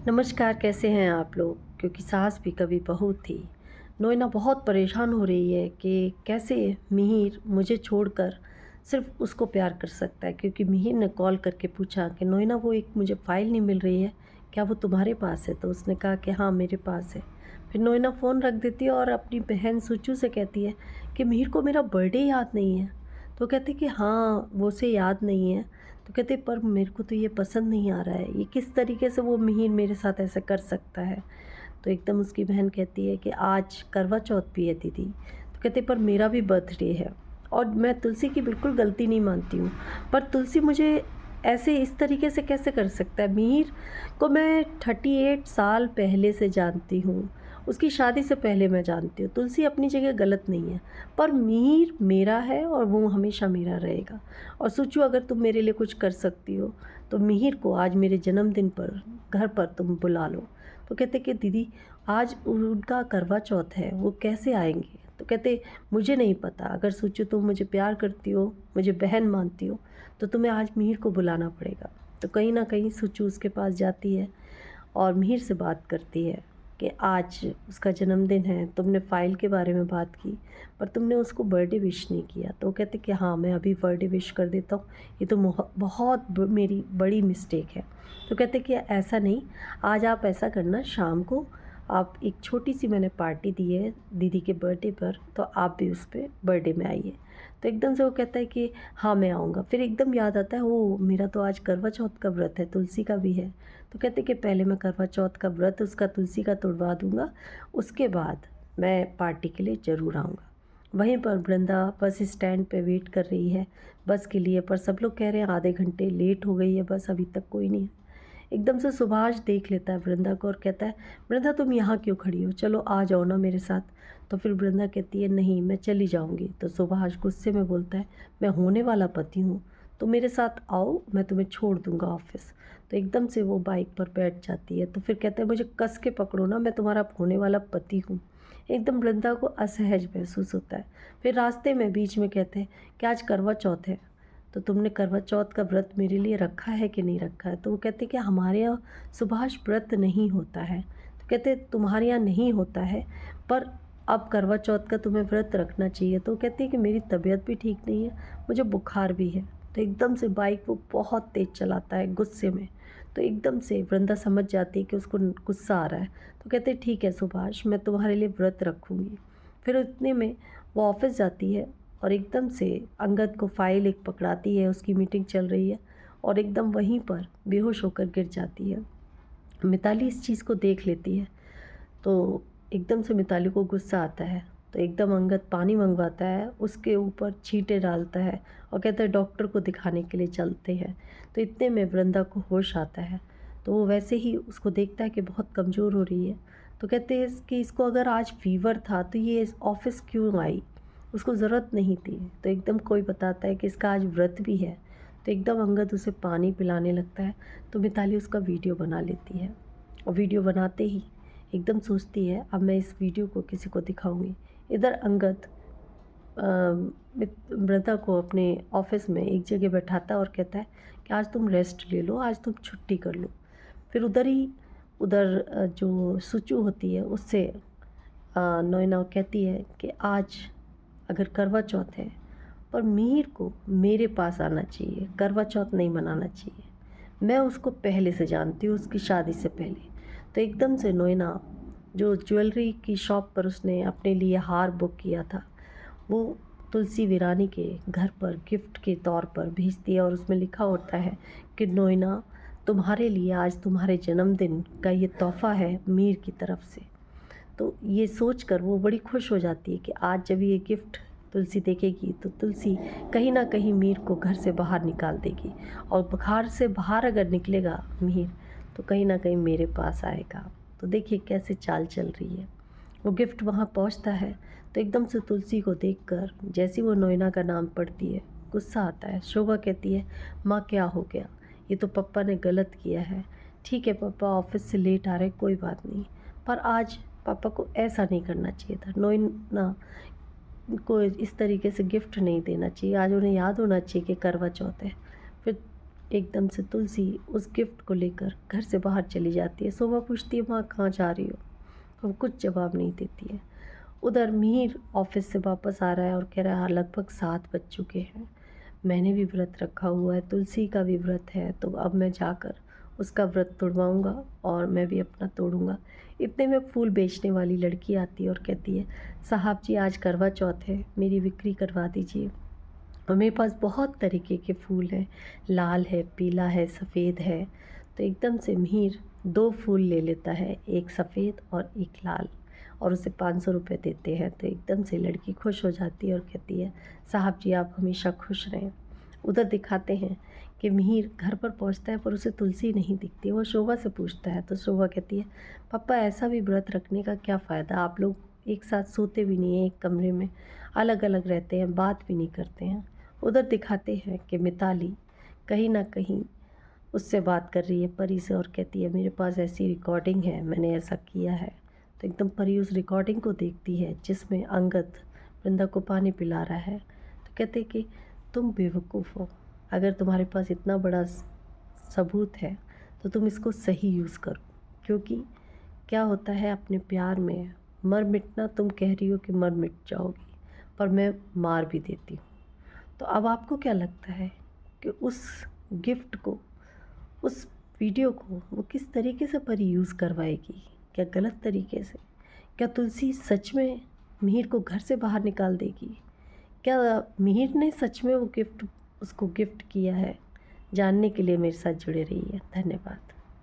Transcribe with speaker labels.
Speaker 1: नमस्कार, कैसे हैं आप लोग? क्योंकि सास भी कभी बहू थी। नोएना बहुत परेशान हो रही है कि कैसे मिहिर मुझे छोड़कर सिर्फ़ उसको प्यार कर सकता है, क्योंकि मिहिर ने कॉल करके पूछा कि नोएना वो एक मुझे फ़ाइल नहीं मिल रही है, क्या वो तुम्हारे पास है? तो उसने कहा कि हाँ, मेरे पास है। फिर नोएना फ़ोन रख देती है और अपनी बहन सुचू से कहती है कि मिहिर को मेरा बर्थडे याद नहीं है। तो कहते कि हाँ, वो उसे याद नहीं है। तो कहते पर मेरे को तो ये पसंद नहीं आ रहा है, ये किस तरीके से वो मिहिर मेरे साथ ऐसा कर सकता है। तो एकदम उसकी बहन कहती है कि आज करवा चौथ भी है दीदी। तो कहते पर मेरा भी बर्थडे है और मैं तुलसी की बिल्कुल गलती नहीं मानती हूँ, पर तुलसी मुझे ऐसे इस तरीके से कैसे कर सकता है। मिहिर को मैं 38 साल पहले से जानती हूँ, उसकी शादी से पहले मैं जानती हूँ। तुलसी अपनी जगह गलत नहीं है, पर मिहिर मेरा है और वो हमेशा मेरा रहेगा। और सोचो, अगर तुम मेरे लिए कुछ कर सकती हो तो मिहिर को आज मेरे जन्मदिन पर घर पर तुम बुला लो। तो कहते कि दीदी आज उनका करवा चौथ है, वो कैसे आएंगे? तो कहते मुझे नहीं पता, अगर सोचो तुम मुझे प्यार करती हो, मुझे बहन मानती हो, तो तुम्हें आज मिहिर को बुलाना पड़ेगा। तो कहीं ना कहीं सुचू उसके पास जाती है और मिहिर से बात करती है कि आज उसका जन्मदिन है, तुमने फ़ाइल के बारे में बात की पर तुमने उसको बर्थडे विश नहीं किया। तो वो कहते कि हाँ, मैं अभी बर्थडे विश कर देता हूँ, ये तो बहुत मेरी बड़ी मिस्टेक है। तो कहते कि ऐसा नहीं, आज आप ऐसा करना, शाम को आप एक छोटी सी मैंने पार्टी दी है दीदी के बर्थडे पर, तो आप भी उस पर बर्थडे में आइए। तो एकदम से वो कहता है कि हाँ मैं आऊँगा। फिर एकदम याद आता है, ओ मेरा तो आज करवा चौथ का व्रत है, तुलसी का भी है। तो कहते कि पहले मैं करवा चौथ का व्रत उसका तुलसी का तोड़वा दूँगा, उसके बाद मैं पार्टी के लिए ज़रूर आऊँगा। वहीं पर वृंदा बस स्टैंड पे वेट कर रही है बस के लिए, पर सब लोग कह रहे हैं आधे घंटे लेट हो गई है बस, अभी तक कोई नहीं है। एकदम से सुभाष देख लेता है वृंदा को और कहता है, वृंदा तुम यहाँ क्यों खड़ी हो, चलो आ जाओ ना मेरे साथ। तो फिर वृंदा कहती है नहीं, मैं चली जाऊँगी। तो सुभाष गुस्से में बोलता है, मैं होने वाला पति हूँ, तो मेरे साथ आओ, मैं तुम्हें छोड़ दूँगा ऑफिस। तो एकदम से वो बाइक पर बैठ जाती है। तो फिर कहता है मुझे कस के पकड़ो ना, मैं तुम्हारा होने वाला पति हूँ। एकदम वृंदा को असहज महसूस होता है। फिर रास्ते में बीच में कहते हैं कि आज करवा चौथ है, तो तुमने करवा चौथ का व्रत मेरे लिए रखा है कि नहीं रखा है? तो वो कहते कि हमारे यहाँ सुभाष व्रत नहीं होता है। तो कहते तुम्हारे यहाँ नहीं होता है, पर अब करवा चौथ का तुम्हें व्रत रखना चाहिए। तो वो कहती है कि मेरी तबीयत भी ठीक नहीं है, मुझे बुखार भी है। तो एकदम से बाइक वो बहुत तेज़ चलाता है गुस्से में। तो एकदम से वृंदा समझ जाती है कि उसको गुस्सा आ रहा है। तो कहते ठीक है सुभाष, मैं तुम्हारे लिए व्रत रखूँगी। फिर इतने में वो ऑफिस जाती है और एकदम से अंगद को फ़ाइल एक पकड़ाती है, उसकी मीटिंग चल रही है, और एकदम वहीं पर बेहोश होकर गिर जाती है। मिताली इस चीज़ को देख लेती है, तो एकदम से मिताली को गुस्सा आता है। तो एकदम अंगद पानी मंगवाता है, उसके ऊपर छींटे डालता है और कहता है डॉक्टर को दिखाने के लिए चलते हैं। तो इतने में वृंदा को होश आता है, तो वो वैसे ही उसको देखता है कि बहुत कमज़ोर हो रही है। तो कहते हैं कि इसको अगर आज फीवर था तो ये इस ऑफिस क्यों आई, उसको ज़रूरत नहीं थी। तो एकदम कोई बताता है कि इसका आज व्रत भी है। तो एकदम अंगद उसे पानी पिलाने लगता है। तो मिताली उसका वीडियो बना लेती है और वीडियो बनाते ही एकदम सोचती है अब मैं इस वीडियो को किसी को दिखाऊंगी। इधर अंगद मृदा को अपने ऑफिस में एक जगह बैठाता है और कहता है कि आज तुम रेस्ट ले लो, आज तुम छुट्टी कर लो। फिर उधर जो सुचू होती है उससे नोएना कहती है कि आज अगर करवा चौथ है, पर मिहिर को मेरे पास आना चाहिए, करवा चौथ नहीं मनाना चाहिए। मैं उसको पहले से जानती हूँ, उसकी शादी से पहले। तो एकदम से नोएना जो ज्वेलरी की शॉप पर उसने अपने लिए हार बुक किया था, वो तुलसी वीरानी के घर पर गिफ्ट के तौर पर भेजती है और उसमें लिखा होता है कि नोएना, तुम्हारे लिए आज तुम्हारे जन्मदिन का ये तोहफ़ा है मीर की तरफ से। तो ये सोचकर वो बड़ी खुश हो जाती है कि आज जब ये गिफ्ट तुलसी देखेगी तो तुलसी कहीं ना कहीं मीर को घर से बाहर निकाल देगी, और घर से बाहर अगर निकलेगा मीर तो कहीं ना कहीं मेरे पास आएगा। तो देखिए कैसे चाल चल रही है। वो गिफ्ट वहाँ पहुँचता है तो एकदम से तुलसी को देखकर जैसी वो नोएना का नाम पढ़ती है, गुस्सा आता है। शोभा कहती है माँ क्या हो गया, ये तो पापा ने गलत किया है। ठीक है पापा ऑफिस से लेट आ रहे, कोई बात नहीं, पर आज पापा को ऐसा नहीं करना चाहिए था। नोएना को इस तरीके से गिफ्ट नहीं देना चाहिए, आज उन्हें याद होना चाहिए कि करवा चौथ है। फिर एकदम से तुलसी उस गिफ्ट को लेकर घर से बाहर चली जाती है। शोभा पूछती है, माँ कहाँ जा रही हो? वो कुछ जवाब नहीं देती है। उधर मिहिर ऑफिस से वापस आ रहा है और कह रहा है, हाँ लगभग 7 बज चुके हैं, मैंने भी व्रत रखा हुआ है, तुलसी का भी व्रत है, तो अब मैं जाकर उसका व्रत तोड़वाऊँगा और मैं भी अपना तोड़ूँगा। इतने में फूल बेचने वाली लड़की आती है और कहती है, साहब जी आज करवा चौथ है, मेरी बिक्री करवा दीजिए। और मेरे पास बहुत तरीके के फूल हैं, लाल है, पीला है, सफ़ेद है। तो एकदम से मिहिर 2 फूल ले लेता है, एक सफ़ेद और एक लाल, और उसे 500 रुपये देते हैं। तो एकदम से लड़की खुश हो जाती है और कहती है, साहब जी आप हमेशा खुश रहें। उधर दिखाते हैं कि मिहिर घर पर पहुंचता है पर उसे तुलसी नहीं दिखती। वो शोभा से पूछता है तो शोभा कहती है, पापा ऐसा भी व्रत रखने का क्या फ़ायदा, आप लोग एक साथ सोते भी नहीं हैं, एक कमरे में अलग अलग रहते हैं, बात भी नहीं करते हैं। उधर दिखाते हैं कि मिताली कहीं ना कहीं उससे बात कर रही है परी से और कहती है, मेरे पास ऐसी रिकॉर्डिंग है, मैंने ऐसा किया है। तो एकदम परी उस रिकॉर्डिंग को देखती है जिसमें अंगद वृंदा को पानी पिला रहा है। तो कहते कि तुम बेवकूफ़ हो, अगर तुम्हारे पास इतना बड़ा सबूत है तो तुम इसको सही यूज़ करो। क्योंकि क्या होता है अपने प्यार में मर मिटना, तुम कह रही हो कि मर मिट जाओगी, पर मैं मार भी देती हूँ। तो अब आपको क्या लगता है कि उस गिफ्ट को, उस वीडियो को वो किस तरीके से परी यूज़ करवाएगी? क्या गलत तरीके से? क्या तुलसी सच में मिहिर को घर से बाहर निकाल देगी? क्या मिहिर ने सच में वो गिफ्ट उसको गिफ्ट किया है? जानने के लिए मेरे साथ जुड़े रहिए। धन्यवाद।